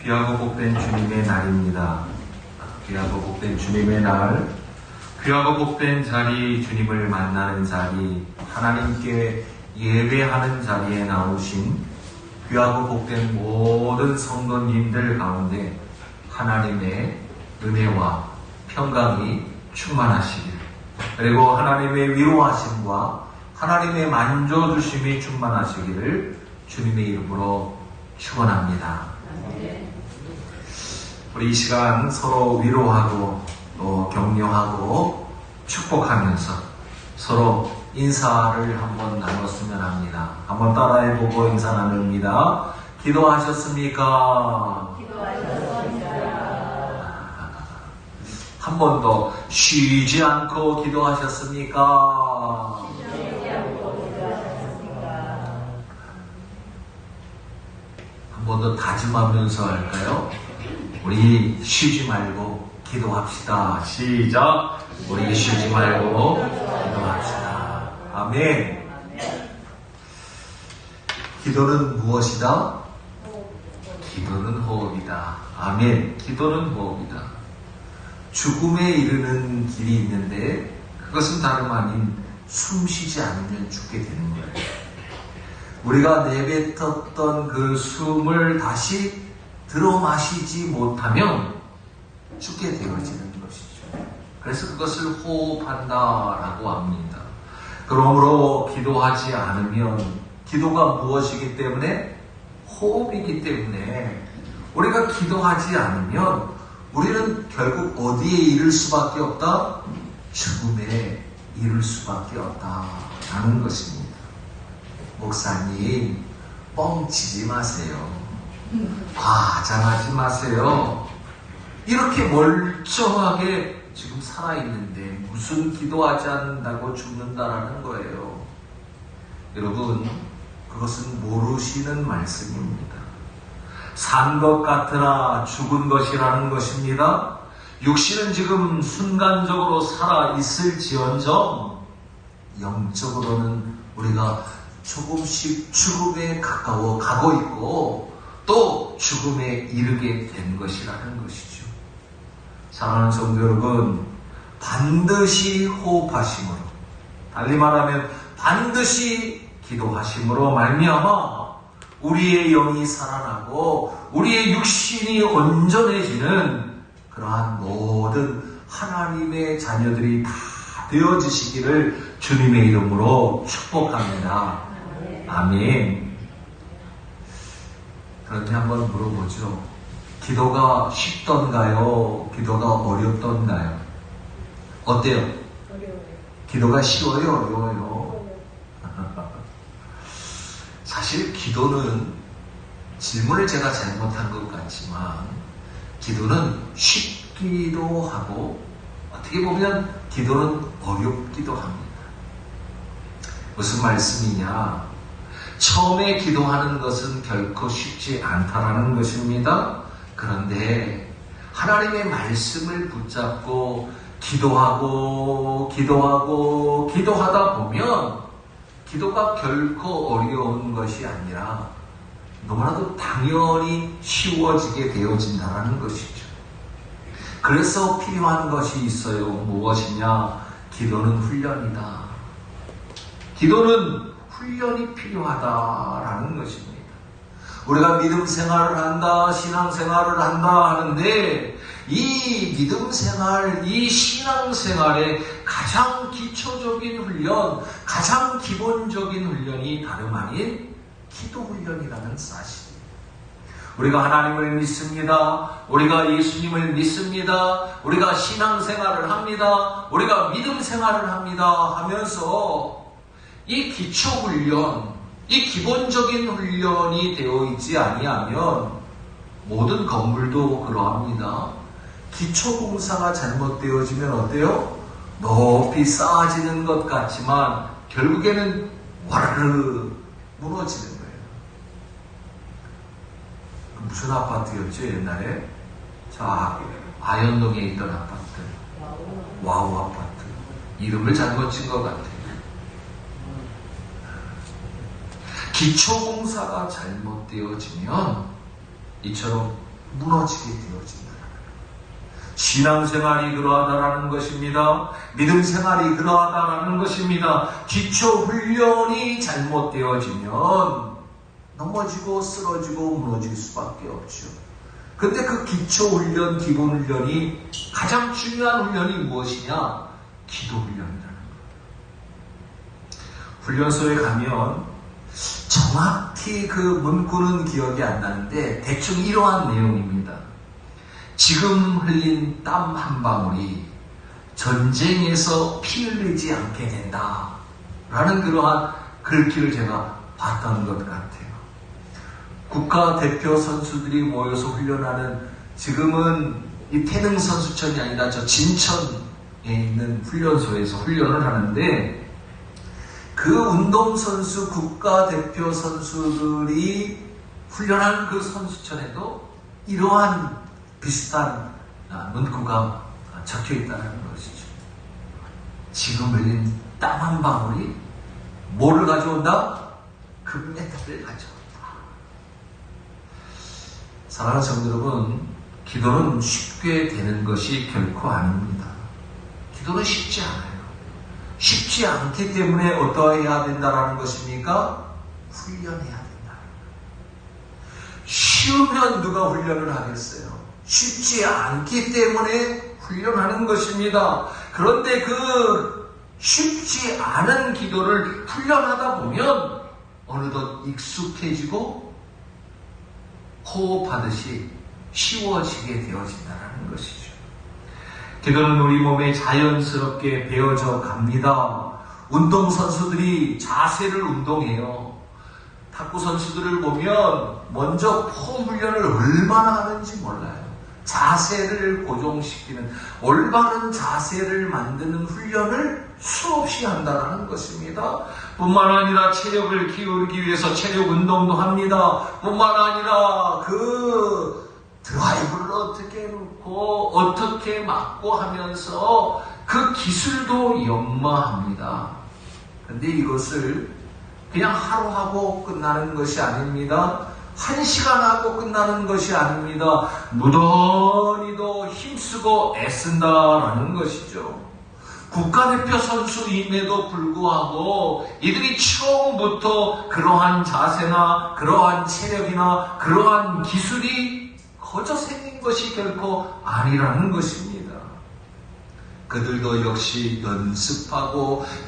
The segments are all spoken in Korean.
귀하고 복된 주님의 날입니다. 귀하고 복된 주님의 날, 귀하고 복된 자리, 주님을 만나는 자리, 하나님께 예배하는 자리에 나오신 귀하고 복된 모든 성도님들 가운데 하나님의 은혜와 평강이 충만하시길, 그리고 하나님의 위로하심과 하나님의 만져주심이 충만하시기를 주님의 이름으로 축원합니다. 우리 이 시간 서로 위로하고 또 격려하고 축복하면서 서로 인사를 한번 나눴으면 합니다. 한번 따라해보고 인사 나눕니다. 기도하셨습니까? 기도하셨습니다. 한 번 더 쉬지 않고 기도하셨습니까? 쉬지 않고 기도하셨습니까? 한 번 더 다짐하면서 할까요? 우리 쉬지 말고 기도합시다. 시작! 우리 쉬지 말고 기도합시다. 아멘. 기도는 무엇이다? 기도는 호흡이다. 아멘. 기도는 호흡이다. 죽음에 이르는 길이 있는데 그것은 다름 아닌 숨 쉬지 않으면 죽게 되는 거예요. 우리가 내뱉었던 그 숨을 다시 들어 마시지 못하면 죽게 되어지는 것이죠. 그래서 그것을 호흡한다라고 합니다. 그러므로 기도하지 않으면, 기도가 무엇이기 때문에? 호흡이기 때문에 우리가 기도하지 않으면 우리는 결국 어디에 이를 수밖에 없다? 죽음에 이를 수밖에 없다라는 것입니다. 목사님, 뻥치지 마세요. 과장하지 마세요. 이렇게 멀쩡하게 지금 살아있는데 무슨 기도하지 않는다고 죽는다라는 거예요. 여러분, 그것은 모르시는 말씀입니다. 산 것 같으나 죽은 것이라는 것입니다. 육신은 지금 순간적으로 살아있을지언정 영적으로는 우리가 조금씩 죽음에 가까워 가고 있고 또 죽음에 이르게 된 것이라는 것이죠. 사랑하는 성도 여러분, 반드시 호흡하심으로, 달리 말하면 반드시 기도하심으로 말미암아 우리의 영이 살아나고 우리의 육신이 온전해지는 그러한 모든 하나님의 자녀들이 다 되어지시기를 주님의 이름으로 축복합니다. 아멘. 그런데 한번 물어보죠. 기도가 쉽던가요? 기도가 어렵던가요? 어때요? 어려워요. 기도가 쉬워요? 어려워요? 사실 기도는, 질문을 제가 잘못한 것 같지만 기도는 쉽기도 하고 어떻게 보면 기도는 어렵기도 합니다. 무슨 말씀이냐? 처음에 기도하는 것은 결코 쉽지 않다라는 것입니다. 그런데 하나님의 말씀을 붙잡고 기도하다 보면 기도가 결코 어려운 것이 아니라 너무나도 당연히 쉬워지게 되어진다는 것이죠. 그래서 필요한 것이 있어요. 무엇이냐? 기도는 훈련이다. 기도는 훈련이 필요하다라는 것입니다. 우리가 믿음 생활을 한다, 신앙 생활을 한다 하는데 이 믿음 생활, 이 신앙 생활의 가장 기초적인 훈련, 가장 기본적인 훈련이 다름 아닌 기도 훈련이라는 사실. 우리가 하나님을 믿습니다. 우리가 예수님을 믿습니다. 우리가 신앙 생활을 합니다. 우리가 믿음 생활을 합니다 하면서 이 기초 훈련, 이 기본적인 훈련이 되어 있지 아니하면 모든 건물도 그러합니다. 기초 공사가 잘못되어지면 어때요? 높이 쌓아지는 것 같지만 결국에는 와르르 무너지는 거예요. 무슨 아파트였죠 옛날에? 자, 아현동에 있던 아파트, 와우 아파트. 이름을 잘못 친 것 같아요. 기초공사가 잘못되어지면 이처럼 무너지게 되어진다. 신앙생활이 그러하다라는 것입니다. 믿음 생활이 그러하다라는 것입니다. 기초 훈련이 잘못되어지면 넘어지고 쓰러지고 무너질 수밖에 없죠. 근데 그 기초 훈련, 기본 훈련이 가장 중요한 훈련이 무엇이냐? 기도 훈련이라는 거예요. 훈련소에 가면 정확히 그 문구는 기억이 안 나는데 대충 이러한 내용입니다. 지금 흘린 땀 한 방울이 전쟁에서 피 흘리지 않게 된다 라는 그러한 글귀를 제가 봤던 것 같아요. 국가대표 선수들이 모여서 훈련하는, 지금은 이 태릉 선수촌이 아니라 저 진천에 있는 훈련소에서 훈련을 하는데, 그 운동선수 국가대표 선수들이 훈련하는 그 선수촌에도 이러한 비슷한 문구가 적혀 있다는 것이죠. 지금 흘린 땀 한 방울이 뭐를 가져온다? 금메달을 가져온다. 사랑하는 성도 여러분, 기도는 쉽게 되는 것이 결코 아닙니다. 기도는 쉽지 않아요. 쉽지 않기 때문에 어떠해야 된다라는 것입니까? 훈련해야 된다. 쉬우면 누가 훈련을 하겠어요? 쉽지 않기 때문에 훈련하는 것입니다. 그런데 그 쉽지 않은 기도를 훈련하다 보면 어느덧 익숙해지고 호흡하듯이 쉬워지게 되어진다는 것이죠. 기도는 우리 몸에 자연스럽게 배어져 갑니다. 운동선수들이 자세를 운동해요. 탁구 선수들을 보면 먼저 폼 훈련을 얼마나 하는지 몰라요. 자세를 고정시키는, 올바른 자세를 만드는 훈련을 수없이 한다는 것입니다. 뿐만 아니라 체력을 키우기 위해서 체력 운동도 합니다. 뿐만 아니라 그 드라이브를 어떻게 놓고 어떻게 맞고 하면서 그 기술도 연마합니다. 그런데 이것을 그냥 하루 하고 끝나는 것이 아닙니다. 1시간 하고 끝나는 것이 아닙니다. 무던히도 힘쓰고 애쓴다라는 것이죠. 국가대표 선수임에도 불구하고 이들이 처음부터 그러한 자세나 그러한 체력이나 그러한 기술이 거저 생긴 것이 결코 아니라는 것입니다. 그들도 역시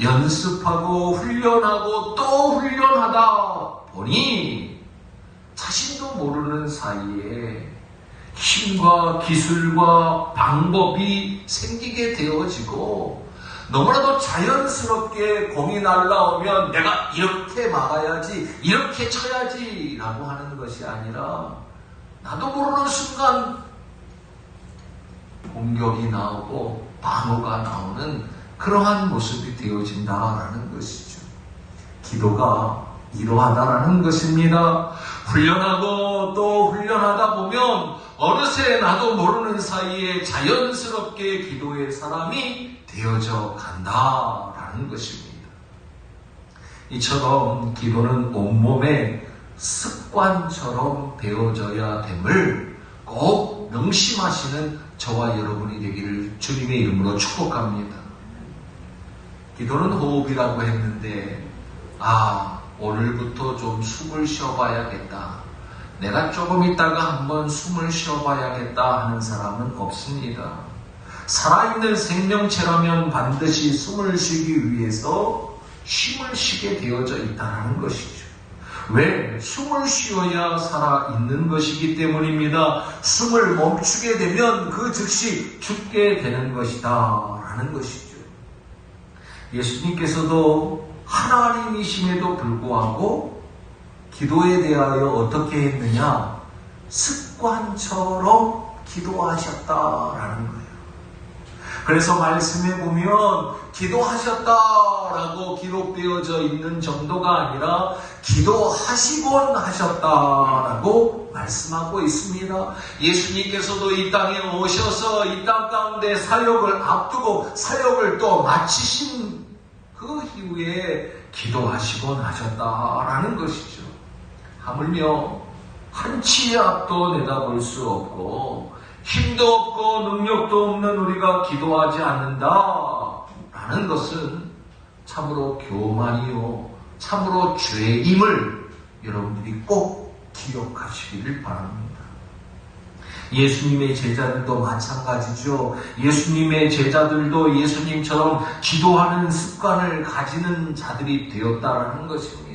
연습하고 훈련하고 또 훈련하다 보니 자신도 모르는 사이에 힘과 기술과 방법이 생기게 되어지고, 너무나도 자연스럽게 공이 날라오면 내가 이렇게 막아야지, 이렇게 쳐야지 라고 하는 것이 아니라 나도 모르는 순간 공격이 나오고 방어가 나오는 그러한 모습이 되어진다라는 것이죠. 기도가 이러하다라는 것입니다. 훈련하고 또 훈련하다 보면 어느새 나도 모르는 사이에 자연스럽게 기도의 사람이 되어져 간다라는 것입니다. 이처럼 기도는 온몸에 습관처럼 배워져야 됨을 꼭 명심하시는 저와 여러분이 되기를 주님의 이름으로 축복합니다. 기도는 호흡이라고 했는데, 오늘부터 좀 숨을 쉬어봐야겠다, 내가 조금 있다가 한번 숨을 쉬어봐야겠다 하는 사람은 없습니다. 살아있는 생명체라면 반드시 숨을 쉬기 위해서 쉼을 쉬게 되어져 있다는 것이죠. 왜? 숨을 쉬어야 살아있는 것이기 때문입니다. 숨을 멈추게 되면 그 즉시 죽게 되는 것이다 라는 것이죠. 예수님께서도 하나님이심에도 불구하고 기도에 대하여 어떻게 했느냐? 습관처럼 기도하셨다라는 거예요. 그래서 말씀에 보면 기도하셨다라고 기록되어져 있는 정도가 아니라 기도하시곤 하셨다라고 말씀하고 있습니다. 예수님께서도 이 땅에 오셔서 이 땅 가운데 사역을 앞두고 사역을 또 마치신 그 이후에 기도하시곤 하셨다라는 것이죠. 하물며 한 치의 앞도 내다볼 수 없고 힘도 없고 능력도 없는 우리가 기도하지 않는다라는 것은 참으로 교만이요 참으로 죄임을 여러분들이 꼭 기억하시기를 바랍니다. 예수님의 제자들도 마찬가지죠. 예수님의 제자들도 예수님처럼 기도하는 습관을 가지는 자들이 되었다라는 것입니다.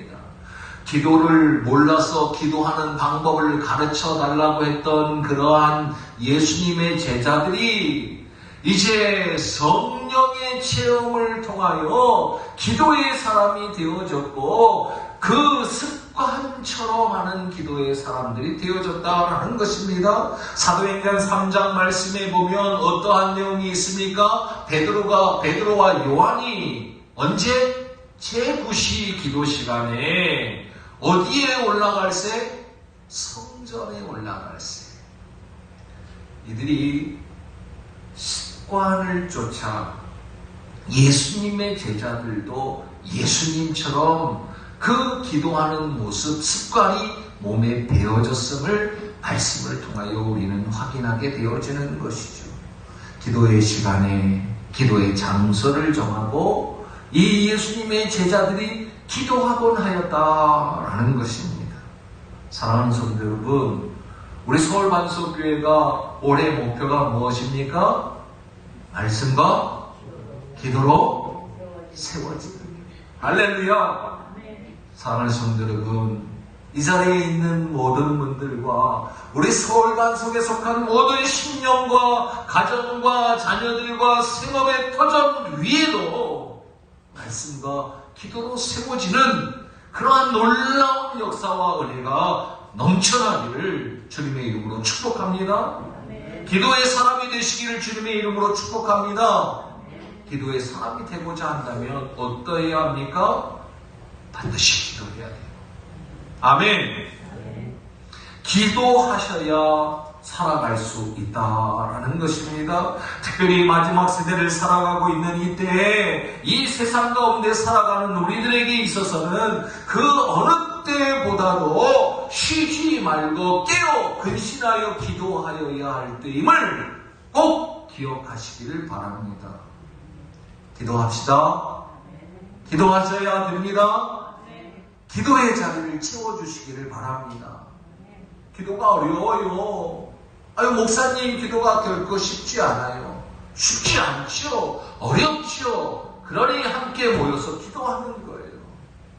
기도를 몰라서 기도하는 방법을 가르쳐 달라고 했던 그러한 예수님의 제자들이 이제 성령의 체험을 통하여 기도의 사람이 되어졌고 그 습관처럼 하는 기도의 사람들이 되어졌다라는 것입니다. 사도행전 3장 말씀에 보면 어떠한 내용이 있습니까? 베드로와 요한이 언제? 제9시 기도 시간에 어디에 올라갈세? 성전에 올라갈세. 이들이 습관을 쫓아 예수님의 제자들도 예수님처럼 그 기도하는 모습, 습관이 몸에 배어졌음을 말씀을 통하여 우리는 확인하게 되어지는 것이죠. 기도의 시간에 기도의 장소를 정하고 이 예수님의 제자들이 기도하곤 하였다라는 것입니다. 사랑하는 성도 여러분, 우리 서울반석교회가 올해 목표가 무엇입니까? 말씀과 기도로 세워지는 거예요. 할렐루야! 사랑하는 성도 여러분, 이 자리에 있는 모든 분들과 우리 서울반석에 속한 모든 신령과 가정과 자녀들과 생업의 터전 위에도 말씀과 기도로 세워지는 그러한 놀라운 역사와 은혜가 넘쳐나기를 주님의 이름으로 축복합니다. 기도의 사람이 되시기를 주님의 이름으로 축복합니다. 기도의 사람이 되고자 한다면 어떠해야 합니까? 반드시 기도해야 돼요. 아멘. 기도하셔야 살아갈 수 있다라는 것입니다. 특별히 마지막 세대를 살아가고 있는 이때에 이 세상 가운데 살아가는 우리들에게 있어서는 그 어느 때보다도 쉬지 말고 깨어 근신하여 기도하여야 할 때임을 꼭 기억하시기를 바랍니다. 기도합시다. 기도하셔야 됩니다. 기도의 자리를 채워주시기를 바랍니다. 기도가 어려워요. 목사님 기도가 결코 쉽지 않아요. 쉽지 않죠. 어렵죠. 그러니 함께 모여서 기도하는 거예요.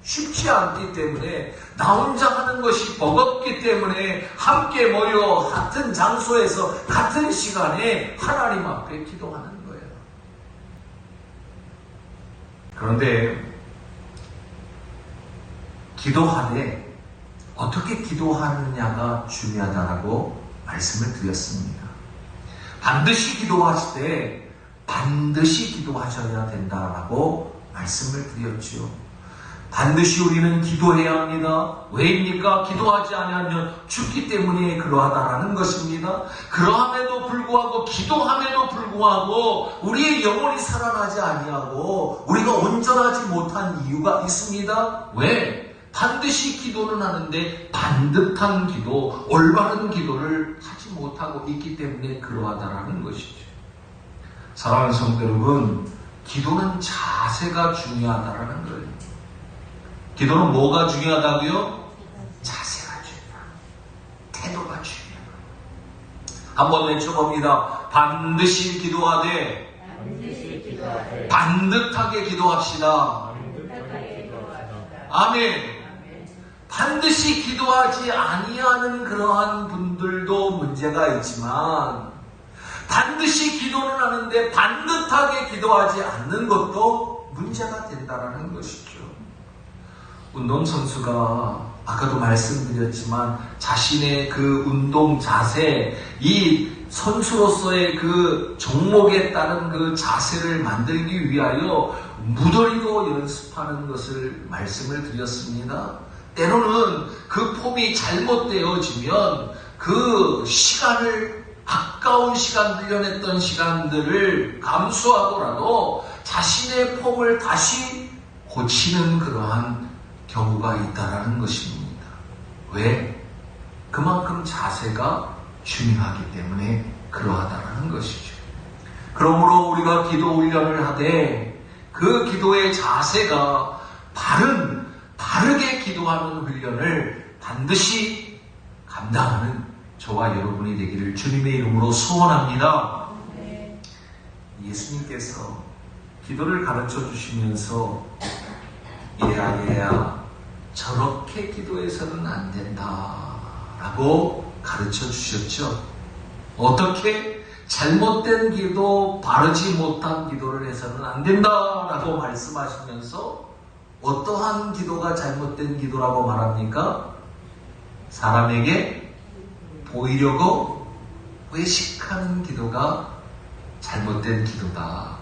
쉽지 않기 때문에 나 혼자 하는 것이 버겁기 때문에 함께 모여 같은 장소에서 같은 시간에 하나님 앞에 기도하는 거예요. 그런데 기도하되 어떻게 기도하느냐가 중요하다라고 말씀을 드렸습니다. 반드시 기도하실 때 반드시 기도하셔야 된다라고 말씀을 드렸죠. 반드시 우리는 기도해야 합니다. 왜입니까? 기도하지 않으면 죽기 때문에 그러하다라는 것입니다. 그러함에도 불구하고 기도함에도 불구하고 우리의 영혼이 살아나지 아니하고 우리가 온전하지 못한 이유가 있습니다. 왜? 반드시 기도는 하는데 반듯한 기도, 올바른 기도를 하지 못하고 있기 때문에 그러하다라는 것이죠. 사랑하는 성도 여러분, 기도는 자세가 중요하다라는 거예요. 기도는 뭐가 중요하다고요? 자세가 중요하다. 태도가 중요하다. 한번 외쳐봅니다. 반드시 기도하되 반듯하게 기도합시다. 아멘. 반드시 기도하지 아니하는 그러한 분들도 문제가 있지만 반드시 기도는 하는데 반듯하게 기도하지 않는 것도 문제가 된다는 것이죠. 운동선수가 아까도 말씀드렸지만 자신의 그 운동 자세, 이 선수로서의 그 종목에 따른 그 자세를 만들기 위하여 무더리도 연습하는 것을 말씀을 드렸습니다. 때로는 그 폼이 잘못되어지면 그 시간을 아까운 시간 들여냈던 시간들을 감수하더라도 자신의 폼을 다시 고치는 그러한 경우가 있다라는 것입니다. 왜? 그만큼 자세가 중요하기 때문에 그러하다는 것이죠. 그러므로 우리가 기도 훈련을 하되 그 기도의 자세가 바르게 기도하는 훈련을 반드시 감당하는 저와 여러분이 되기를 주님의 이름으로 소원합니다. 예수님께서 기도를 가르쳐 주시면서 얘야 저렇게 기도해서는 안 된다 라고 가르쳐 주셨죠. 어떻게? 잘못된 기도, 바르지 못한 기도를 해서는 안 된다 라고 말씀하시면서 어떠한 기도가 잘못된 기도라고 말합니까? 사람에게 보이려고 외식하는 기도가 잘못된 기도다.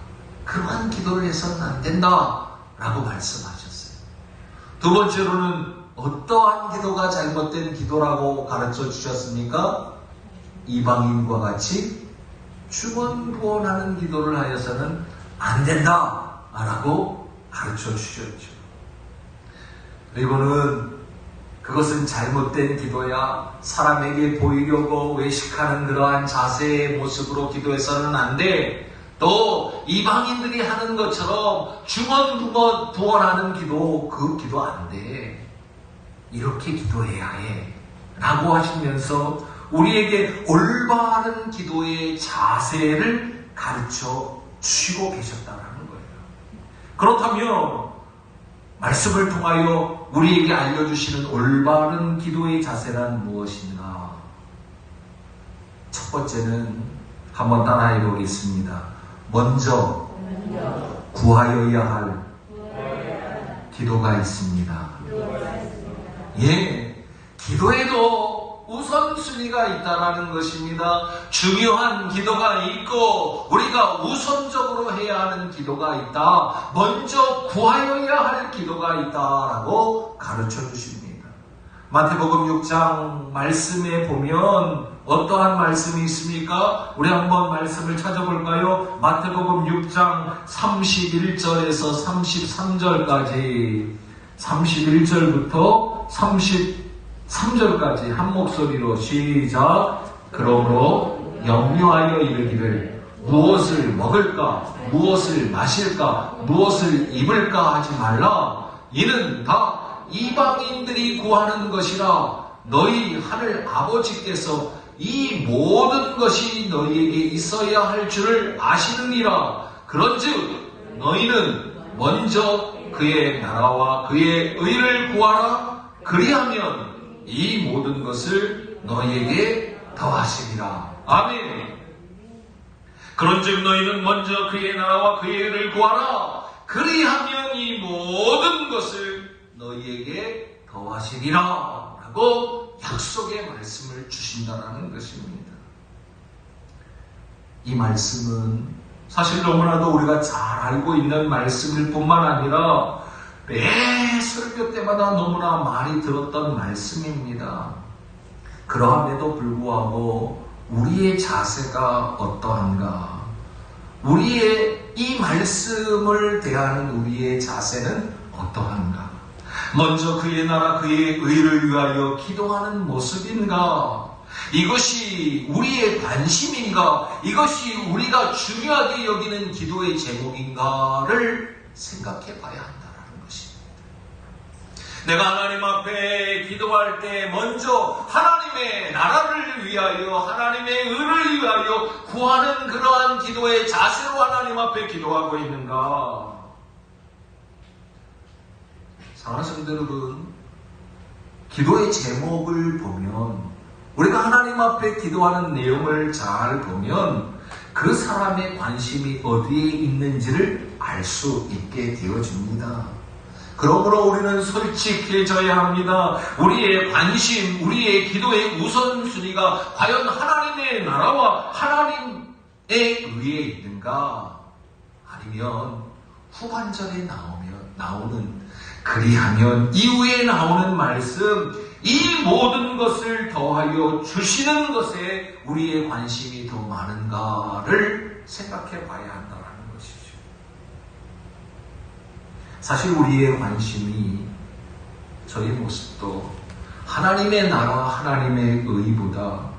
그러한 기도를 해서는 안 된다 라고 말씀하셨어요. 두 번째로는 어떠한 기도가 잘못된 기도라고 가르쳐 주셨습니까? 이방인과 같이 주원부원하는 기도를 하여서는 안 된다 라고 가르쳐 주셨죠. 그리고는 그것은 잘못된 기도야, 사람에게 보이려고 외식하는 그러한 자세의 모습으로 기도해서는 안 돼. 또 이방인들이 하는 것처럼 주원부원하는 기도, 그 기도 안 돼. 이렇게 기도해야 해 라고 하시면서 우리에게 올바른 기도의 자세를 가르쳐 주시고 계셨다는 거예요. 그렇다면 말씀을 통하여 우리에게 알려주시는 올바른 기도의 자세란 무엇인가? 첫 번째는 한번 따라해 보겠습니다. 먼저 구하여야 할 기도가 있습니다. 예, 기도에도 우선순위가 있다는 것입니다. 중요한 기도가 있고 우리가 우선적으로 해야 하는 기도가 있다. 먼저 구하여야 할 기도가 있다라고 가르쳐 주십니다. 마태복음 6장 말씀에 보면 어떠한 말씀이 있습니까? 우리 한번 말씀을 찾아볼까요? 마태복음 6장 31절에서 33절까지 31절부터 33절까지 한 목소리로 시작. 그러므로 염려하여 이르기를 무엇을 먹을까, 무엇을 마실까, 무엇을 입을까 하지 말라. 이는 다 이방인들이 구하는 것이라. 너희 하늘 아버지께서 이 모든 것이 너희에게 있어야 할 줄을 아시느니라. 그런즉 너희는 먼저 그의 나라와 그의 의를 구하라. 그리하면 이 모든 것을 너희에게 더하시리라. 아멘. 그런즉 너희는 먼저 그의 나라와 그의 의를 구하라. 그리하면 이 모든 것을 너희에게 더하시리라 라고 약속의 말씀을 주신다는 것입니다. 이 말씀은 사실 너무나도 우리가 잘 알고 있는 말씀일 뿐만 아니라 매 설교 때마다 너무나 많이 들었던 말씀입니다. 그러함에도 불구하고 우리의 자세가 어떠한가? 우리의 이 말씀을 대하는 우리의 자세는 어떠한가? 먼저 그의 나라 그의 의를 위하여 기도하는 모습인가? 이것이 우리의 관심인가? 이것이 우리가 중요하게 여기는 기도의 제목인가를 생각해 봐야 한다는 것입니다. 내가 하나님 앞에 기도할 때 먼저 하나님의 나라를 위하여 하나님의 의를 위하여 구하는 그러한 기도의 자세로 하나님 앞에 기도하고 있는가? 사랑하는 성도 여러분, 기도의 제목을 보면 우리가 하나님 앞에 기도하는 내용을 잘 보면 그 사람의 관심이 어디에 있는지를 알 수 있게 되어집니다. 그러므로 우리는 솔직해져야 합니다. 우리의 관심, 우리의 기도의 우선순위가 과연 하나님의 나라와 하나님의 의에 있는가? 아니면 후반절에 나오는 그리하면 이후에 나오는 말씀, 이 모든 것을 더하여 주시는 것에 우리의 관심이 더 많은가를 생각해 봐야 한다는 것이죠. 사실 우리의 관심이 저희 모습도 하나님의 나라, 하나님의 의보다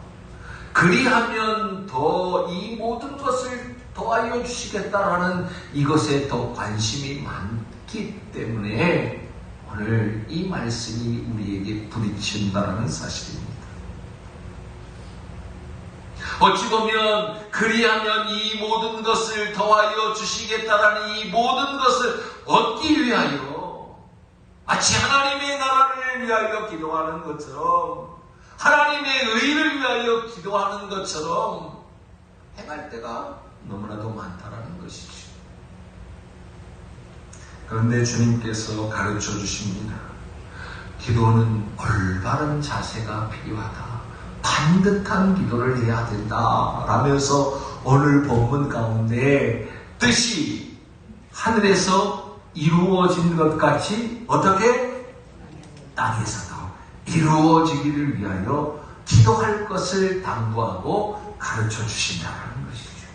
그리하면 더 이 모든 것을 더하여 주시겠다라는 이것에 더 관심이 많기 때문에 오늘 이 말씀이 우리에게 부딪힌다는 사실입니다. 어찌 보면 그리하면 이 모든 것을 더하여 주시겠다라는 이 모든 것을 얻기 위하여 마치 하나님의 나라를 위하여 기도하는 것처럼 하나님의 의를 위하여 기도하는 것처럼 행할 때가 너무나도 많다라는 것이죠. 그런데 주님께서 가르쳐 주십니다. 기도는 올바른 자세가 필요하다. 반듯한 기도를 해야 된다. 라면서 오늘 본문 가운데 뜻이 하늘에서 이루어진 것 같이 어떻게? 땅에서도 이루어지기를 위하여 기도할 것을 당부하고 가르쳐 주신다는 것이죠.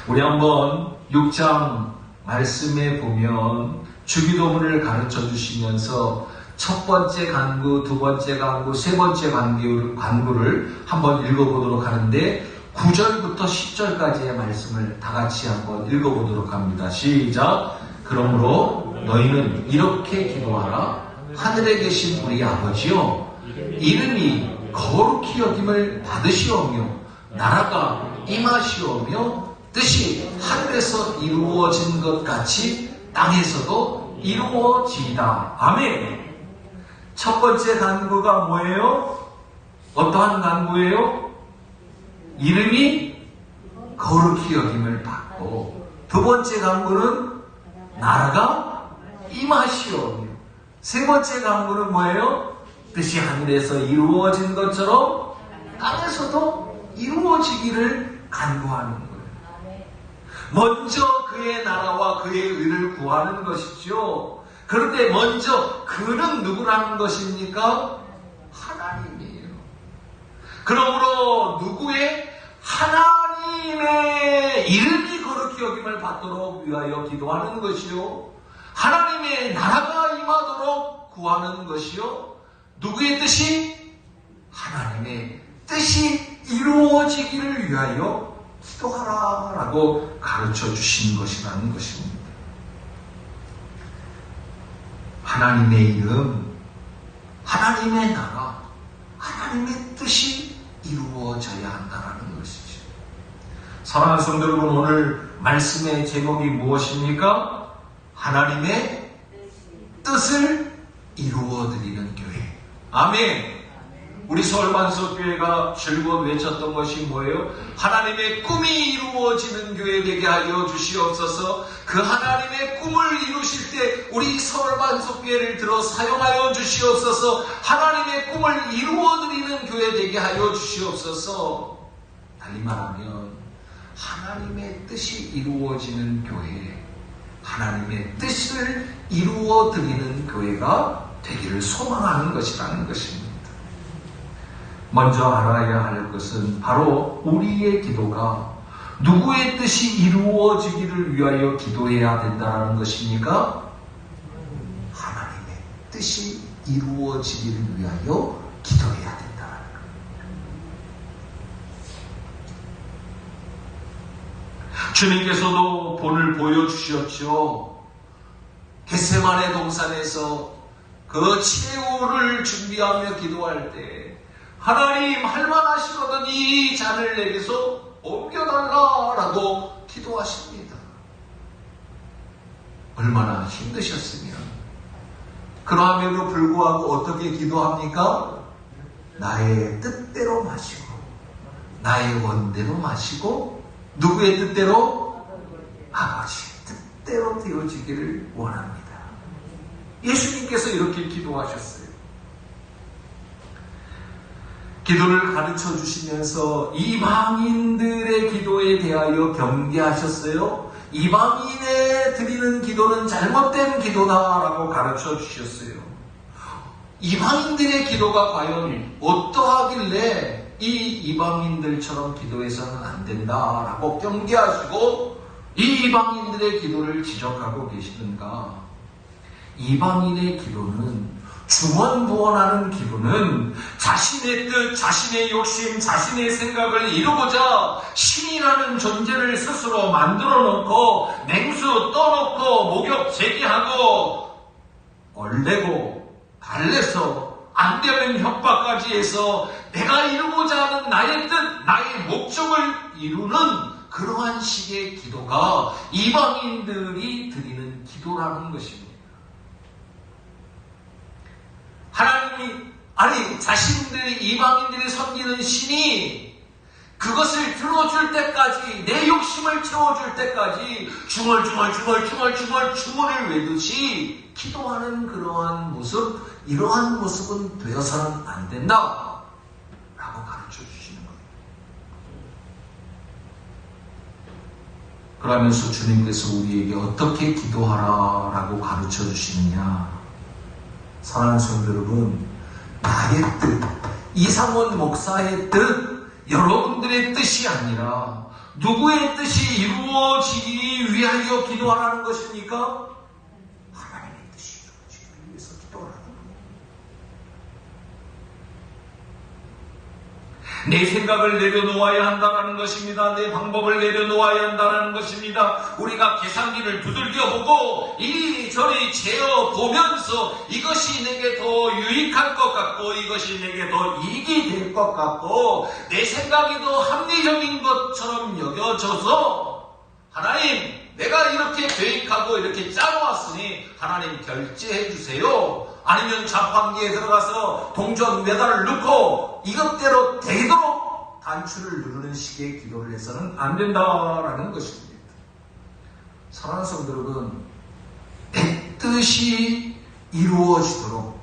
우리 한번 6장 말씀에 보면 주기도문을 가르쳐 주시면서 첫 번째 간구, 두 번째 간구, 세 번째 간구를 한번 읽어보도록 하는데 9절부터 10절까지의 말씀을 다 같이 한번 읽어보도록 합니다. 시작! 그러므로 너희는 이렇게 기도하라. 하늘에 계신 우리 아버지여, 이름이 거룩히 여김을 받으시오며 나라가 임하시오며 뜻이 하늘에서 이루어진 것 같이 땅에서도 이루어지이다. 아멘. 첫 번째 간구가 뭐예요? 어떠한 간구예요? 이름이 거룩히 여김을 받고, 두 번째 간구는 나라가 임하시오며, 세 번째 간구는 뭐예요? 뜻이 하늘에서 이루어진 것처럼 땅에서도 이루어지기를 간구하는 거예요. 먼저 그의 나라와 그의 의를 구하는 것이죠. 그런데 먼저 그는 누구라는 것입니까? 하나님이에요. 그러므로 누구의? 하나님의 이름이 거룩히 여김을 받도록 위하여 기도하는 것이요, 하나님의 나라가 임하도록 구하는 것이요, 누구의 뜻이? 하나님의 뜻이 이루어지기를 위하여 기도하라라고 가르쳐 주신 것이라는 것입니다. 하나님의 이름, 하나님의 나라, 하나님의 뜻이 이루어져야 한다는 것이죠. 사랑하는 성도 여러분, 오늘 말씀의 제목이 무엇입니까? 하나님의 뜻을 이루어드리는 교회. 아멘. 우리 서울만석교회가 즐거워 외쳤던 것이 뭐예요? 하나님의 꿈이 이루어지는 교회 되게 하여 주시옵소서. 그 하나님의 꿈을 이루실 때 우리 서울만석교회를 들어 사용하여 주시옵소서. 하나님의 꿈을 이루어드리는 교회 되게 하여 주시옵소서. 달리 말하면 하나님의 뜻이 이루어지는 교회, 하나님의 뜻을 이루어드리는 교회가 되기를 소망하는 것이라는 것입니다. 먼저 알아야 할 것은 바로 우리의 기도가 누구의 뜻이 이루어지기를 위하여 기도해야 된다는 것입니까? 하나님의 뜻이 이루어지기를 위하여 기도해야 된다. 주님께서도 본을 보여주셨죠. 겟세마네 동산에서 그 최후를 준비하며 기도할 때 하나님, 할만하시거든 이 잔을 내게서 옮겨달라라고 기도하십니다. 얼마나 힘드셨으면. 그러함에도 불구하고 어떻게 기도합니까? 나의 뜻대로 마시고 나의 원대로 마시고 누구의 뜻대로? 아버지의 뜻대로 되어지기를 원합니다. 예수님께서 이렇게 기도하셨어요. 기도를 가르쳐 주시면서 이방인들의 기도에 대하여 경계하셨어요. 이방인에 드리는 기도는 잘못된 기도다라고 가르쳐 주셨어요. 이방인들의 기도가 과연 어떠하길래 이 이방인들처럼 기도해서는 안 된다라고 경계하시고 이 이방인들의 기도를 지적하고 계시는가? 이방인의 기도는 중언부언하는 기도는 자신의 뜻, 자신의 욕심, 자신의 생각을 이루고자 신이라는 존재를 스스로 만들어 놓고 맹수 떠놓고 목욕 제기하고 얼레고 달래서 안 되면 협박까지 해서 내가 이루고자 하는 나의 뜻, 나의 목적을 이루는 그러한 식의 기도가 이방인들이 드리는 기도라는 것입니다. 하나님이 자신들이 이방인들이 섬기는 신이 그것을 들어줄 때까지 내 욕심을 채워줄 때까지 중얼중얼 외듯이 기도하는 그러한 모습, 이러한 모습은 되어서는 안 된다 라고 가르쳐 주시는 거예요. 그러면서 주님께서 우리에게 어떻게 기도하라 라고 가르쳐 주시느냐. 사랑하는 성도 여러분, 나의 뜻, 이상원 목사의 뜻, 여러분들의 뜻이 아니라 누구의 뜻이 이루어지기 위하여 기도하라는 것입니까? 하나님의 뜻이 이루어지기 위해서 기도하라는 거예요. 내 생각을 내려놓아야 한다는 것입니다. 내 방법을 내려놓아야 한다는 것입니다. 우리가 계산기를 두들겨보고 이리저리 재어보면서 이것이 내게 더 유익할 것 같고 이것이 내게 더 이익이 될 것 같고 내 생각이 더 합리적인 것처럼 여겨져서 하나님, 내가 이렇게 계획하고 이렇게 짜놓았으니 하나님 결제해 주세요. 아니면 자판기에 들어가서 동전 메달을 넣고 이것대로 되도록 단추를 누르는 식의 기도를 해서는 안 된다라는 것입니다. 사랑하는 성도 여러분, 내 뜻이 이루어지도록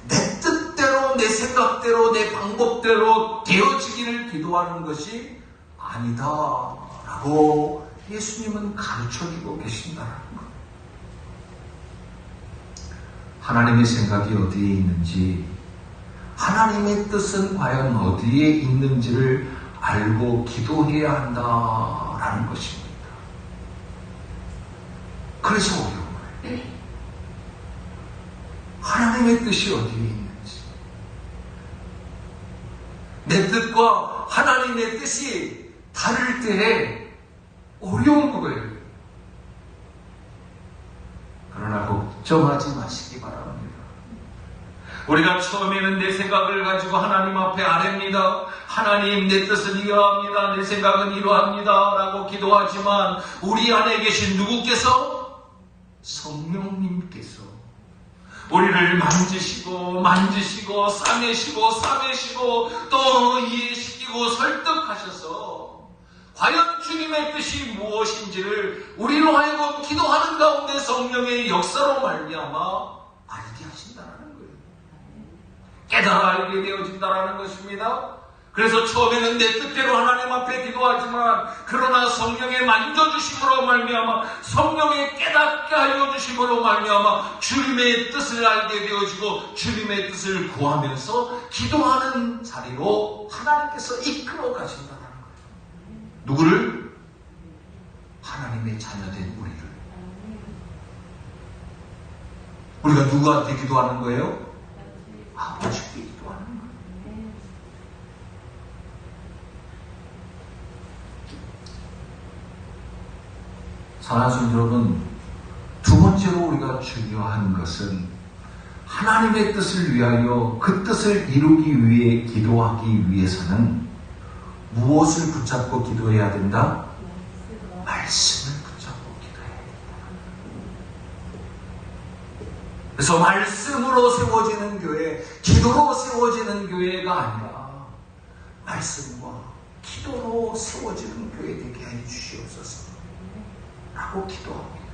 내 뜻대로 내 생각대로 내 방법대로 되어지기를 기도하는 것이 아니다라고 예수님은 가르쳐주고 계신다는 것. 하나님의 생각이 어디에 있는지, 하나님의 뜻은 과연 어디에 있는지를 알고 기도해야 한다라는 것입니다. 그래서 어려운 거예요. 하나님의 뜻이 어디에 있는지, 내 뜻과 하나님의 뜻이 다를 때에 어려운 거예요. 그러나 걱정하지 마시기 바랍니다. 우리가 처음에는 내 생각을 가지고 하나님 앞에 아뢰입니다. 하나님, 내 뜻은 이러합니다. 내 생각은 이러합니다. 라고 기도하지만 우리 안에 계신 누구께서? 성령님께서 우리를 만지시고 싸매시고 또 이해시키고 설득하셔서 과연 주님의 뜻이 무엇인지를 우리로 하여금 기도하는 가운데 성령의 역사로 말미암아 알게 하신다는 거예요. 깨달아 알게 되어진다는 것입니다. 그래서 처음에는 내 뜻대로 하나님 앞에 기도하지만 그러나 성령의 만져주심으로 말미암아 성령의 깨닫게 하여 주심으로 말미암아 주님의 뜻을 알게 되어지고 주님의 뜻을 구하면서 기도하는 자리로 하나님께서 이끌어 가신다는 거예요. 누구를? 하나님의 자녀된 우리를. 우리가 누구한테 기도하는 거예요? 아버지께 기도하는 거예요. 사랑하는 성도 여러분, 두 번째로 우리가 중요한 것은 하나님의 뜻을 위하여 그 뜻을 이루기 위해 기도하기 위해서는 무엇을 붙잡고 기도해야 된다? 말씀을 붙잡고 기도해야 된다. 그래서 말씀으로 세워지는 교회, 기도로 세워지는 교회가 아니라 말씀과 기도로 세워지는 교회 되게 하여 주시옵소서 라고 기도합니다.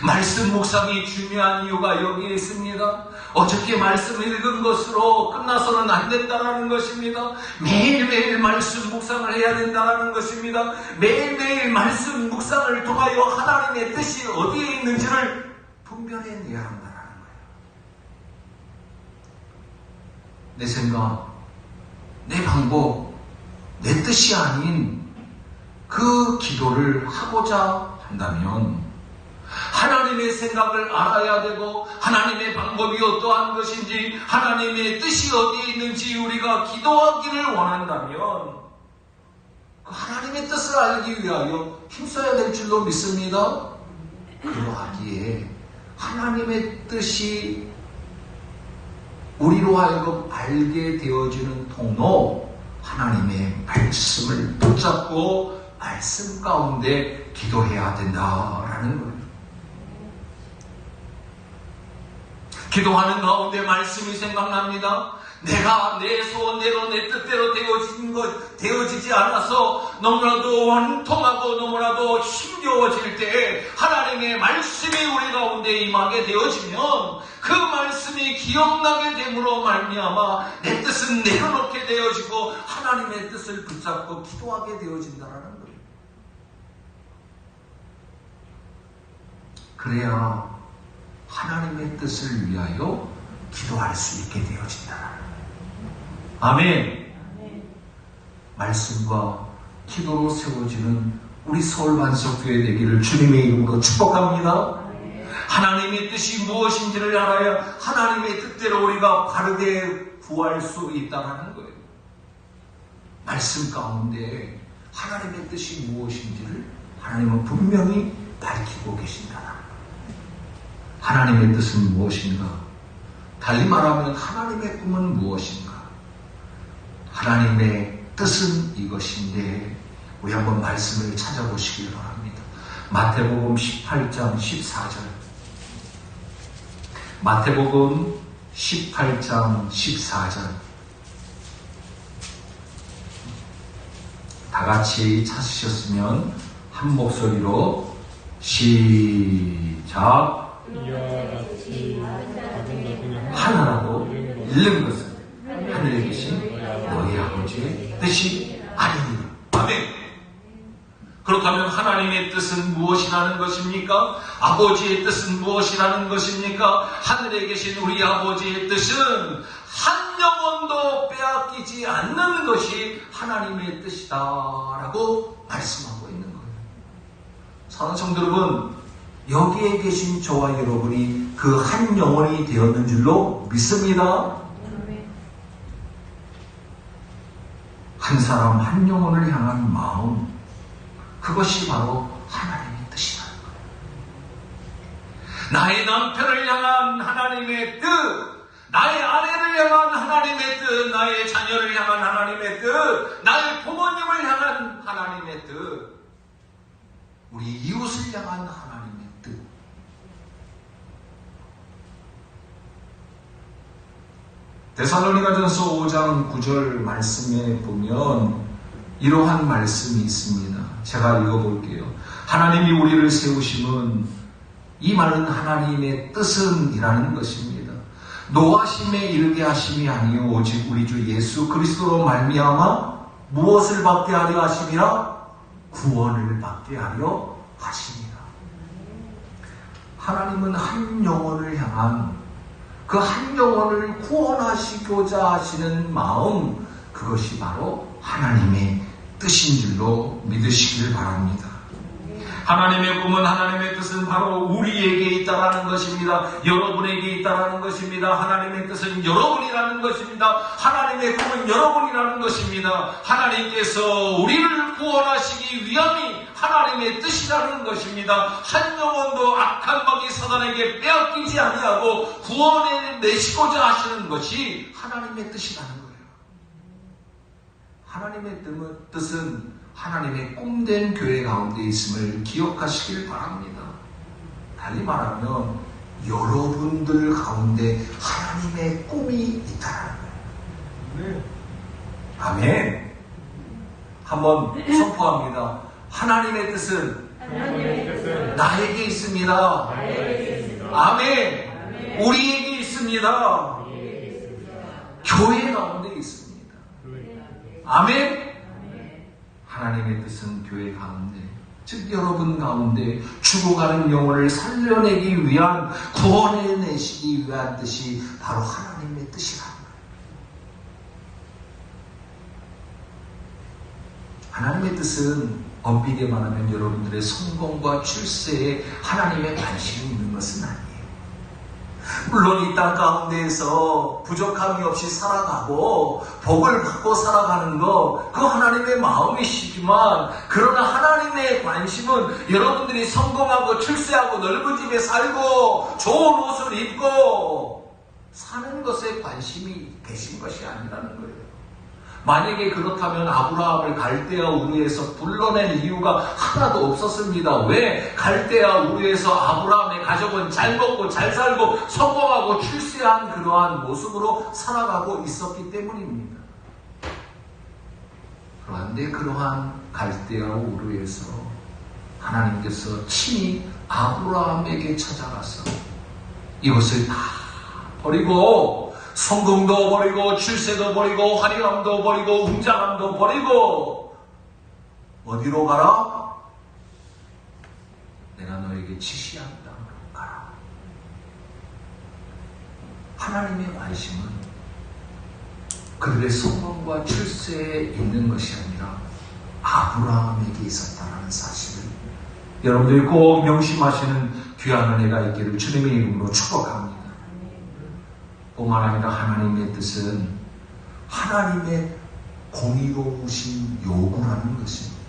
말씀 묵상이 중요한 이유가 여기에 있습니다. 어저께 말씀을 읽은 것으로 끝나서는 안 된다는 것입니다. 매일매일 말씀 묵상을 해야 된다는 것입니다. 매일매일 말씀 묵상을 통하여 하나님의 뜻이 어디에 있는지를 분별해내야 한다는 거예요. 내 생각, 내 방법, 내 뜻이 아닌 그 기도를 하고자 한다면 하나님의 생각을 알아야 되고 하나님의 방법이 어떠한 것인지 하나님의 뜻이 어디에 있는지 우리가 기도하기를 원한다면 그 하나님의 뜻을 알기 위하여 힘써야 될 줄로 믿습니다. 그러하기에 하나님의 뜻이 우리로 하여금 알게 되어지는 통로 하나님의 말씀을 붙잡고 말씀 가운데 기도해야 된다라는 거예요. 기도하는 가운데 말씀이 생각납니다. 내가 내 소원대로 내 뜻대로 되어지지 않아서 너무나도 원통하고 너무나도 힘겨워질 때 하나님의 말씀이 우리 가운데 임하게 되어지면 그 말씀이 기억나게 됨으로 말미암아 내 뜻은 내려놓게 되어지고 하나님의 뜻을 붙잡고 기도하게 되어진다는 거예요. 그래야 하나님의 뜻을 위하여 기도할 수 있게 되어진다. 아멘. 말씀과 기도로 세워지는 우리 서울반석교회 되기를 주님의 이름으로 축복합니다. 하나님의 뜻이 무엇인지를 알아야 하나님의 뜻대로 우리가 바르게 구할 수 있다는 거예요. 말씀 가운데 하나님의 뜻이 무엇인지를 하나님은 분명히 밝히고 계신다. 하나님의 뜻은 무엇인가? 달리 말하면 하나님의 꿈은 무엇인가? 하나님의 뜻은 이것인데 우리 한번 말씀을 찾아보시길 바랍니다. 마태복음 18장 14절 마태복음 18장 14절 다 같이 찾으셨으면 한 목소리로 시작. 하나라도 잃는 것은 하늘에 계신 너희 아버지의 뜻이 아니니라. 아멘. 그렇다면 하나님의 뜻은 무엇이라는 것입니까? 아버지의 뜻은 무엇이라는 것입니까? 하늘에 계신 우리 아버지의 뜻은 한 영혼도 빼앗기지 않는 것이 하나님의 뜻이다라고 말씀하고 있는 거예요. 사랑하는 성도 여러분, 여기에 계신 저와 여러분이 그 한 영혼이 되었는 줄로 믿습니다. 한 사람 한 영혼을 향한 마음, 그것이 바로 하나님의 뜻이라는 거예요. 나의 남편을 향한 하나님의 뜻, 나의 아내를 향한 하나님의 뜻, 나의 자녀를 향한 하나님의 뜻, 나의 부모님을 향한 하나님의 뜻, 우리 이웃을 향한 하나님의 뜻. 데살로니가전서 5장 9절 말씀에 보면 이러한 말씀이 있습니다. 제가 읽어볼게요. 하나님이 우리를 세우심은, 이 말은 하나님의 뜻은 이라는 것입니다. 노하심에 이르게 하심이 아니요 오직 우리 주 예수 그리스도로 말미암아 무엇을 받게 하려 하심이라? 구원을 받게 하려 하심이라. 하나님은 한 영혼을 향한 그 한 영혼을 구원하시고자 하시는 마음, 그것이 바로 하나님의 뜻인 줄로 믿으시길 바랍니다. 하나님의 꿈은, 하나님의 뜻은 바로 우리에게 있다라는 것입니다. 여러분에게 있다라는 것입니다. 하나님의 뜻은 여러분이라는 것입니다. 하나님의 꿈은 여러분이라는 것입니다. 하나님께서 우리를 구원하시기 위함이 하나님의 뜻이라는 것입니다. 한 영혼도 악한 마귀 사단에게 빼앗기지 아니하고 구원해 내시고자 하시는 것이 하나님의 뜻이라는 거예요. 하나님의 뜻은 하나님의 꿈된 교회 가운데 있음을 기억하시길 바랍니다. 달리 말하면 여러분들 가운데 하나님의 꿈이 있다는 거예요. 아멘. 한번 선포합니다. 하나님의 뜻은 나에게 있습니다. 아멘. 우리에게 있습니다. 교회 가운데 있습니다. 아멘. 하나님의 뜻은 교회 가운데, 즉 여러분 가운데 죽어가는 영혼을 살려내기 위한, 구원해내시기 위한 뜻이 바로 하나님의 뜻이라는 거예요. 하나님의 뜻은 엄밀히 말하면 여러분들의 성공과 출세에 하나님의 관심이 있는 것은 아니에요. 물론 이 땅 가운데에서 부족함이 없이 살아가고 복을 받고 살아가는 거, 그 하나님의 마음이시지만, 그러나 하나님의 관심은 여러분들이 성공하고 출세하고 넓은 집에 살고 좋은 옷을 입고 사는 것에 관심이 계신 것이 아니라는 거예요. 만약에 그렇다면 아브라함을 갈대아 우르에서 불러낸 이유가 하나도 없었습니다. 왜? 갈대아 우르에서 아브라함의 가족은 잘 먹고 잘 살고 성공하고 출세한 그러한 모습으로 살아가고 있었기 때문입니다. 그런데 그러한 갈대아 우르에서 하나님께서 친히 아브라함에게 찾아가서 이것을 다 버리고, 성공도 버리고 출세도 버리고 화려함도 버리고 웅장함도 버리고 어디로 가라? 내가 너에게 지시한 땅으로 가라. 하나님의 관심은 그들의 성공과 출세에 있는 것이 아니라 아브라함에게 있었다는 사실을 여러분들이 꼭 명심하시는 귀한 은혜가 있기를 주님의 이름으로 축복합니다. 뿐만 아니라 하나님의 뜻은 하나님의 공의로우신 요구라는 것입니다.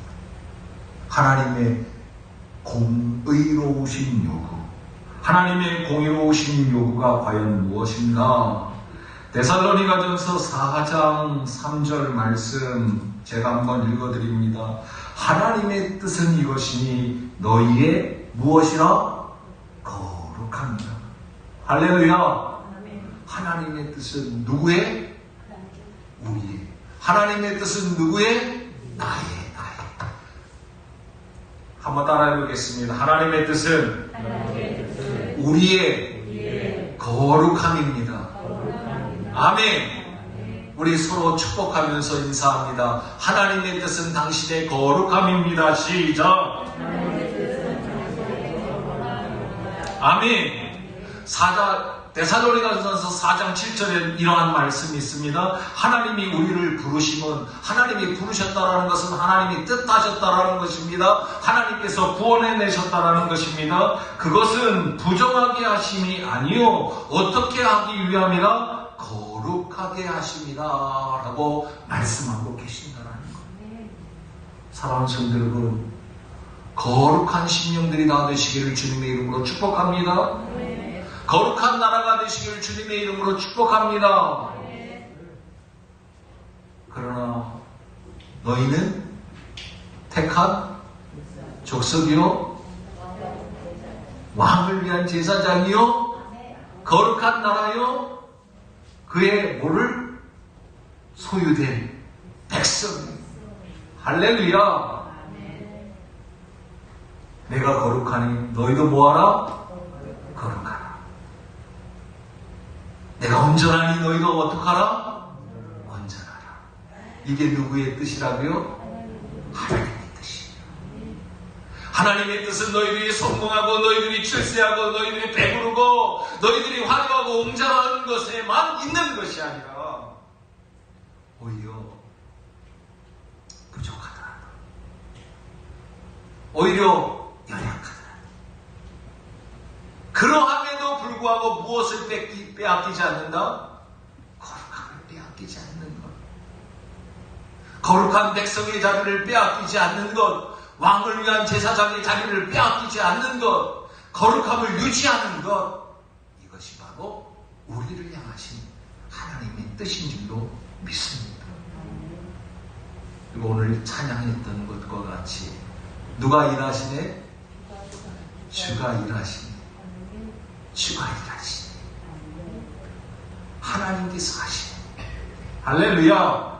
하나님의 공의로우신 요구. 하나님의 공의로우신 요구가 과연 무엇인가? 데살로니가전서 4장 3절 말씀 제가 한번 읽어드립니다. 하나님의 뜻은 이것이니 너희의 무엇이라? 거룩합니다. 할렐루야. 하나님의 뜻은 누구의? 우리의. 하나님의 뜻은 누구의? 나의. 한번 따라해 보겠습니다. 하나님의 뜻은 우리의 거룩함입니다. 아멘. 우리 서로 축복하면서 인사합니다. 하나님의 뜻은 당신의 거룩함입니다. 시작. 아멘. 데살로니가전서 4장 7절에 이러한 말씀이 있습니다. 하나님이 우리를 부르심은, 하나님이 부르셨다라는 것은 하나님이 뜻하셨다라는 것입니다. 하나님께서 구원해내셨다라는 것입니다. 그것은 부정하게 하심이 아니요 어떻게 하기 위함이라? 거룩하게 하심이다 라고 말씀하고 계신다라는 거예요. 사랑하는 성도 여러분, 거룩한 심령들이 다 되시기를 주님의 이름으로 축복합니다. 거룩한 나라가 되시기를 주님의 이름으로 축복합니다. 그러나 너희는 택한 족속이요 왕을 위한 제사장이요 거룩한 나라요 그의 뭐를 소유된 백성이요. 할렐루야. 내가 거룩하니 너희도 뭐하라? 거룩하라. 내가 온전하니 너희도 어떡하라? 온전하라. 이게 누구의 뜻이라고요? 하나님의 뜻이에요. 하나님의 뜻은 너희들이 성공하고 너희들이 출세하고 너희들이 배부르고 너희들이 화려하고 웅장한 것에만 있는 것이 아니라 오히려 부족하다. 오히려 연약하다. 그러함에도 불구하고 무엇을 빼앗기지 않는다? 거룩함을 빼앗기지 않는 것. 거룩한 백성의 자리를 빼앗기지 않는 것. 왕을 위한 제사장의 자리를 빼앗기지 않는 것. 거룩함을 유지하는 것. 이것이 바로 우리를 향하신 하나님의 뜻인 줄로 믿습니다. 그리고 오늘 찬양했던 것과 같이 누가 일하시네? 주가 일하시네. 주가 일하시네. 하나님께서 하시네. 할렐루야.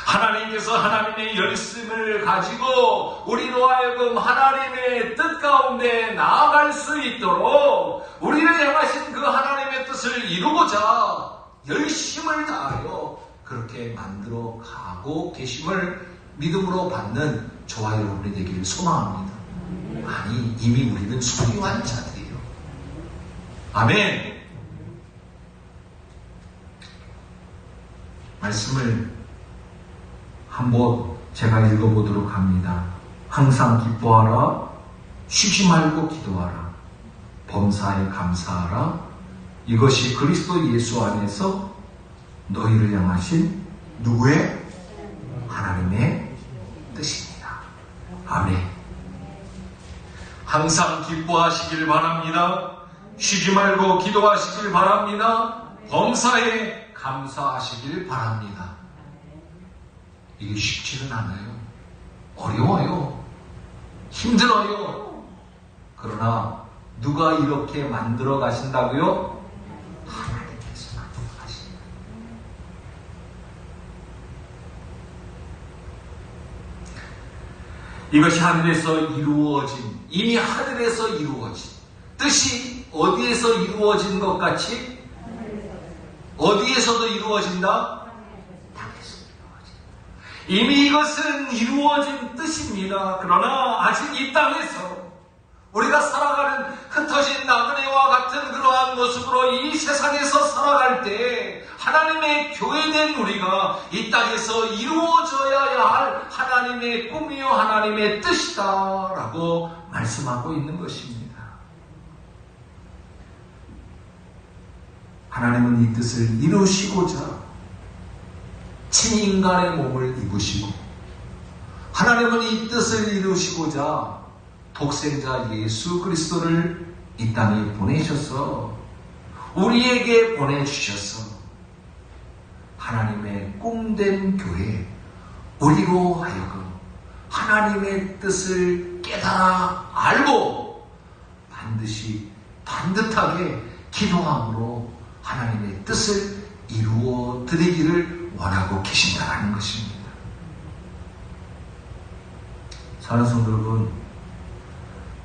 하나님께서 하나님의 열심을 가지고 우리로 하여금 하나님의 뜻 가운데 나아갈 수 있도록 우리를 향하신 그 하나님의 뜻을 이루고자 열심을 다하여 그렇게 만들어 가고 계심을 믿음으로 받는 저와 여러분이 되기를 소망합니다. 아니, 이미 우리는 소유한 자들이에요. 아멘. 말씀을 한번 제가 읽어보도록 합니다. 항상 기뻐하라. 쉬지 말고 기도하라. 범사에 감사하라. 이것이 그리스도 예수 안에서 너희를 향하신 누구의? 하나님의 뜻입니다. 아멘. 항상 기뻐하시길 바랍니다. 쉬지 말고 기도하시길 바랍니다. 범사에 감사하시길 바랍니다. 이게 쉽지는 않아요. 어려워요. 힘들어요. 그러나 누가 이렇게 만들어 가신다고요? 하나님께서 만들어 가신다. 이것이 하늘에서 이루어진, 이미 하늘에서 이루어진 뜻이 어디에서 이루어진 것 같이? 어디에서도 이루어진다? 땅에서 이루어진다. 이미 이것은 이루어진 뜻입니다. 그러나 아직 이 땅에서 우리가 살아가는 흩어진 나그네와 같은 그러한 모습으로 이 세상에서 살아갈 때 하나님의 교회된 우리가 이 땅에서 이루어져야 할 하나님의 꿈이요 하나님의 뜻이다 라고 말씀하고 있는 것입니다. 하나님은 이 뜻을 이루시고자 친인간의 몸을 입으시고, 하나님은 이 뜻을 이루시고자 독생자 예수 그리스도를 이 땅에 보내셔서 우리에게 보내주셔서 하나님의 꿈된 교회, 우리로 하여금 하나님의 뜻을 깨달아 알고 반드시 반듯하게 기도함으로 하나님의 뜻을 이루어 드리기를 원하고 계신다는 것입니다. 사랑하는 성도 여러분,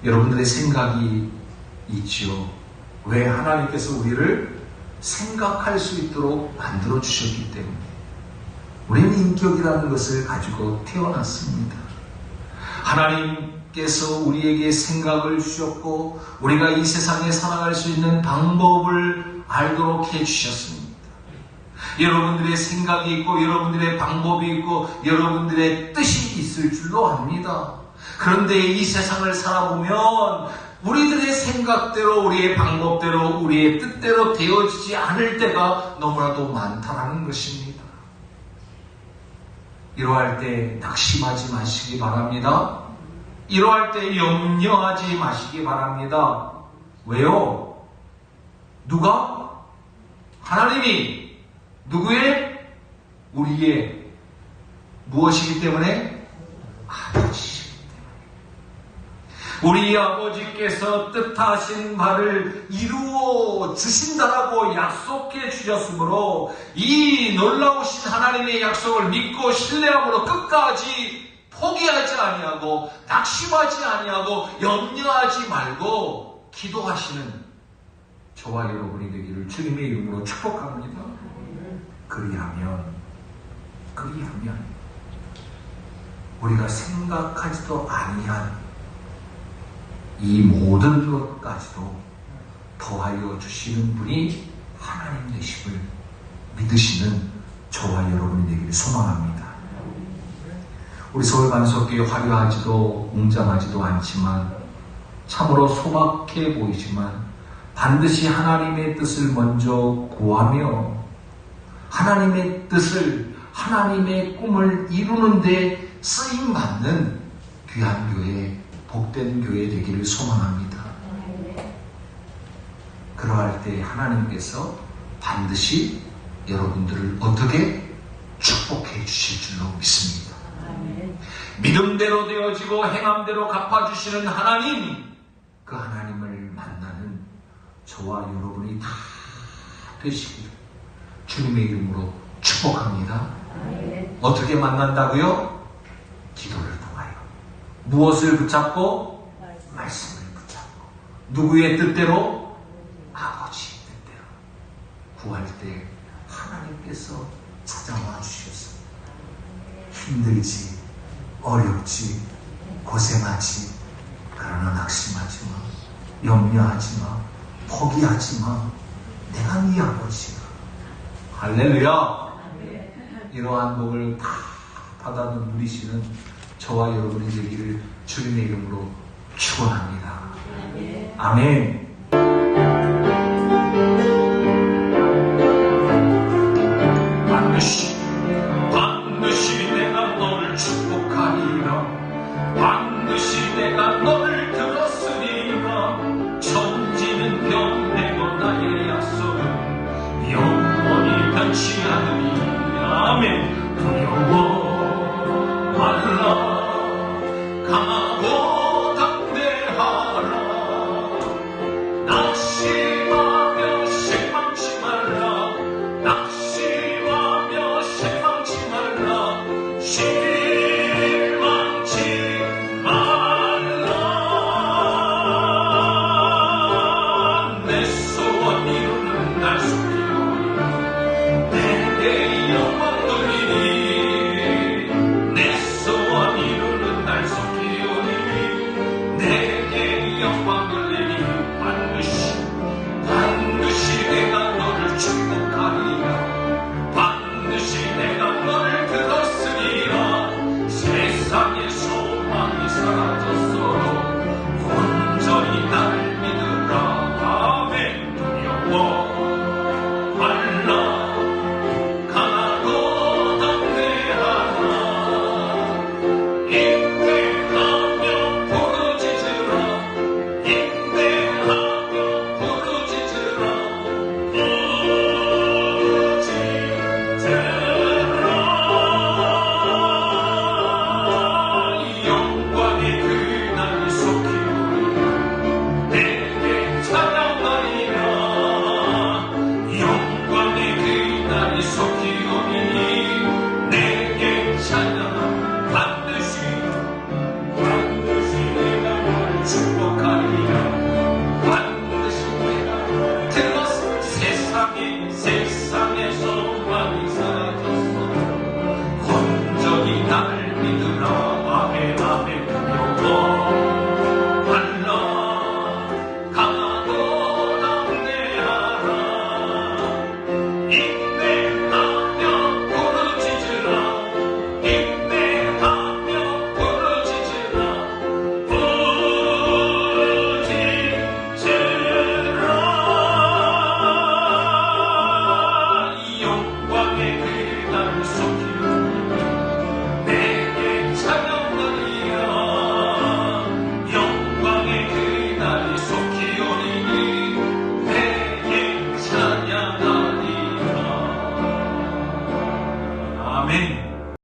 여러분들의 생각이 있지요. 왜? 하나님께서 우리를 생각할 수 있도록 만들어 주셨기 때문에. 우리는 인격이라는 것을 가지고 태어났습니다. 하나님께서 우리에게 생각을 주셨고 우리가 이 세상에 살아갈 수 있는 방법을 알도록 해주셨습니다. 여러분들의 생각이 있고 여러분들의 방법이 있고 여러분들의 뜻이 있을 줄로 압니다. 그런데 이 세상을 살아보면 우리들의 생각대로, 우리의 방법대로, 우리의 뜻대로 되어지지 않을 때가 너무나도 많다는 것입니다. 이러할 때 낙심하지 마시기 바랍니다. 이러할 때 염려하지 마시기 바랍니다. 왜요? 누가? 하나님이 누구의? 우리의 무엇이기 때문에? 아버지시기 때문에. 우리 아버지께서 뜻하신 바를 이루어 주신다라고 약속해 주셨으므로 이 놀라우신 하나님의 약속을 믿고 신뢰함으로 끝까지 포기하지 아니하고 낙심하지 아니하고 염려하지 말고 기도하시는 저와 여러분이 되기를 주님의 이름으로 축복합니다. 그리하면 우리가 생각하지도 아니한 이 모든 것까지도 더하여 주시는 분이 하나님 되심을 믿으시는 저와 여러분이 되기를 소망합니다. 우리 서울반석교회 화려하지도 웅장하지도 않지만 참으로 소박해 보이지만 반드시 하나님의 뜻을 먼저 구하며 하나님의 뜻을, 하나님의 꿈을 이루는 데 쓰임받는 귀한 교회, 복된 교회 되기를 소망합니다. 그러할 때 하나님께서 반드시 여러분들을 어떻게 축복해 주실 줄로 믿습니다. 믿음대로 되어지고 행함대로 갚아주시는 하나님, 그 하나님을 만나는 저와 여러분이 다 되시기를 주님의 이름으로 축복합니다. 어떻게 만난다고요? 기도를 통하여. 무엇을 붙잡고? 말씀을 붙잡고. 누구의 뜻대로? 아버지의 뜻대로. 구할 때 하나님께서 찾아와 주셔서 힘들지, 어렵지, 고생하지, 그러나 낙심하지 마, 염려하지 마, 포기하지 마. 내가 네 아버지야. 할렐루야. 이러한 복을 다 받아 누리시는 저와 여러분이 되기를 주님의 이름으로 축원합니다. 아멘. 반드시 내가 너를 축복하리라. 반드시 내가 너를 들었으리라. 천지는 변해도 나의 약속은 영원히 변치 않으리. 아멘. 두려워 말라. 강하고 담대하라. 낙심하며 실망치 말라. 낙심하며 실망치 말라. 실망치 말라. 내 소원 이루는 날 속이오니 내게 영광 돌리니. 내 소원 이루는 날 속이오니 내게 영광 돌리니. 반드시 내가 너를 축복하리라. 반드시 내가 너를 들었으리라. 세상의 소망이 사라졌어도 온전히 나를 믿으라. 아멘. 두려워 말라. 강하고 담대하라. 인내하며 부르짖으라. 인내하며 부르짖으라. 영광의 그날이 속히오니 내게 찬양하리라. 영광의 그날이 속히오니 내게 찬양하리라. 반드시 내가 너를 축복하리라. 반드시 내가 들었어. 세상의 소망이 사라졌어. 온전히 나를 믿으라.